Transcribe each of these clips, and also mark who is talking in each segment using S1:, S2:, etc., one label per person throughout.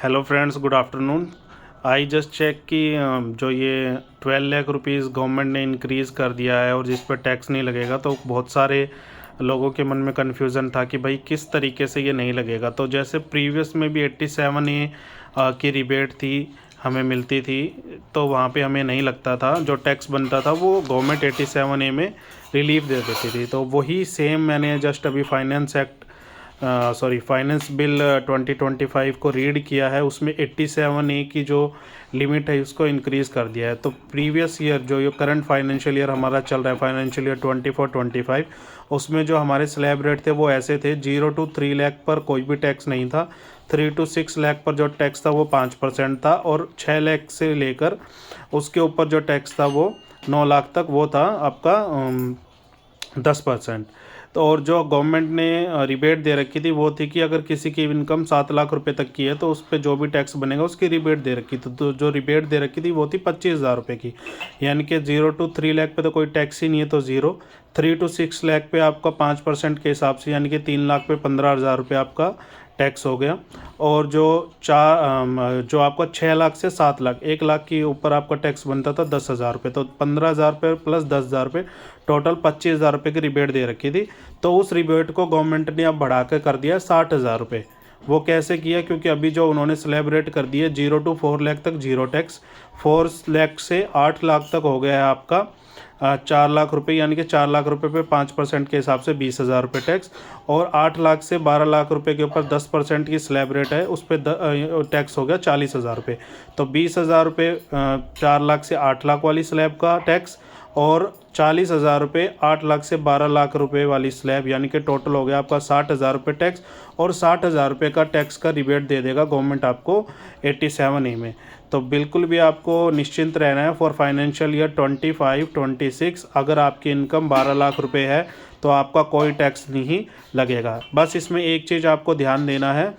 S1: Hello friends, good afternoon. I just check कि जो ये 12 लाख रुपीज़ गवर्नमेंट ने इंक्रीज़ कर दिया है और जिस पर टैक्स नहीं लगेगा, तो बहुत सारे लोगों के मन में कन्फ्यूज़न था कि भाई किस तरीके से ये नहीं लगेगा। तो जैसे प्रीवियस में भी 87A की रिबेट थी, हमें मिलती थी, तो वहाँ पे हमें नहीं लगता था। जो टैक्स बनता था वो गवर्नमेंट 87A में रिलीफ दे देती थी। तो वही सेम मैंने जस्ट अभी फाइनेंस बिल 2025 को रीड किया है। उसमें 87A की जो लिमिट है उसको इंक्रीज़ कर दिया है। तो प्रीवियस ईयर जो ये करंट फाइनेंशियल ईयर हमारा चल रहा है, फाइनेंशियल ईयर 24-25, उसमें जो हमारे स्लैब रेट थे वो ऐसे थे। 0 to 3 लाख पर कोई भी टैक्स नहीं था। 3 to 6 लाख पर जो टैक्स था वो 5% था, और 6 लाख से लेकर उसके ऊपर जो टैक्स था वो 9 लाख तक वो था आपका 10%। तो और जो गवर्नमेंट ने रिबेट दे रखी थी वो थी कि अगर किसी की इनकम 7 लाख रुपए तक की है तो उस पर जो भी टैक्स बनेगा उसकी रिबेट दे रखी थी। तो जो रिबेट दे रखी थी वो थी 25,000 रुपये की, यानी कि 0 to 3 लाख पे तो कोई टैक्स ही नहीं है, तो 0। 3 to 6 लाख पे आपका 5% के हिसाब से, यानी कि 3 लाख पे 15,000 रुपये आपका टैक्स हो गया। और जो जो आपका 6 लाख से 7 लाख, 1 लाख के ऊपर आपका टैक्स बनता था 10,000 रुपये, तो 15,000 रुपये प्लस 10,000 रुपये, टोटल 25,000 रुपये की रिबेट दे रखी थी। तो उस रिबेट को गवर्नमेंट ने अब बढ़ा कर दिया 60,000 रुपये। वो कैसे किया? क्योंकि अभी जो उन्होंने स्लैब रेट कर दिया 0 to 4 लाख तक जीरो टैक्स, 4 लाख से 8 लाख तक हो गया है आपका 4 लाख रुपये, यानी कि 4 लाख रुपये पे 5% के हिसाब से 20,000 रुपये टैक्स, और 8 लाख से 12 लाख रुपये के ऊपर 10% की स्लैब रेट है, उस पर टैक्स हो गया 40,000 रुपये। तो 20,000 रुपये 4 लाख से 8 लाख वाली स्लैब का टैक्स, और 40,000 रुपये 8 लाख से 12 लाख रुपये वाली स्लैब, यानी कि टोटल हो गया आपका 60,000 रुपये टैक्स, और 60,000 रुपये का टैक्स का रिबेट दे देगा गवर्नमेंट आपको 87A में। तो बिल्कुल भी आपको निश्चिंत रहना है फॉर फाइनेंशियल ईयर 25-26। अगर आपकी इनकम 12 लाख रुपये है तो आपका कोई टैक्स नहीं लगेगा। बस इसमें एक चीज़ आपको ध्यान देना है,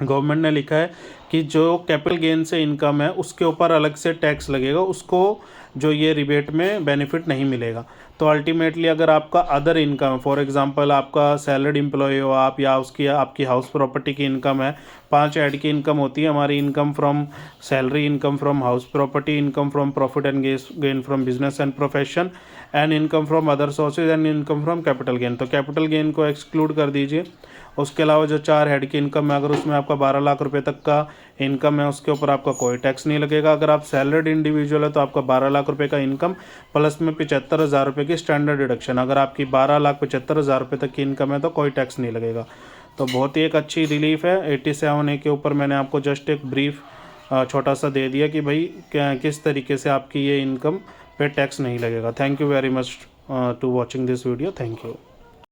S1: गवर्नमेंट ने लिखा है कि जो कैपिटल गेन से इनकम है उसके ऊपर अलग से टैक्स लगेगा, उसको जो ये रिबेट में बेनिफिट नहीं मिलेगा। तो अल्टीमेटली अगर आपका अदर इनकम, फॉर एग्जांपल आपका सैलरीड एम्प्लॉय हो आप, या उसकी आपकी हाउस प्रॉपर्टी की इनकम है, 5 ऐड की इनकम होती है हमारी: income from salary, income from house property, income from profit and gain from business and profession, and income from other sources, and income from capital gain. तो capital gain को exclude कर दीजिए। उसके अलावा जो 4 हेड की इनकम है, अगर उसमें आपका 12 लाख रुपए तक का इनकम है, उसके ऊपर आपका कोई टैक्स नहीं लगेगा। अगर आप सैलरीड इंडिविजुअल है तो आपका 12 लाख रुपए का इनकम प्लस में 75,000 रुपये की स्टैंडर्ड डिडक्शन। अगर आपकी 12,75,000 रुपये तक की इनकम है तो कोई टैक्स नहीं लगेगा। तो बहुत ही एक अच्छी रिलीफ है 87A के ऊपर। मैंने आपको जस्ट एक ब्रीफ छोटा सा दे दिया कि भाई किस तरीके से आपकी ये इनकम पे टैक्स नहीं लगेगा। Thank you very much to watching this video. Thank you.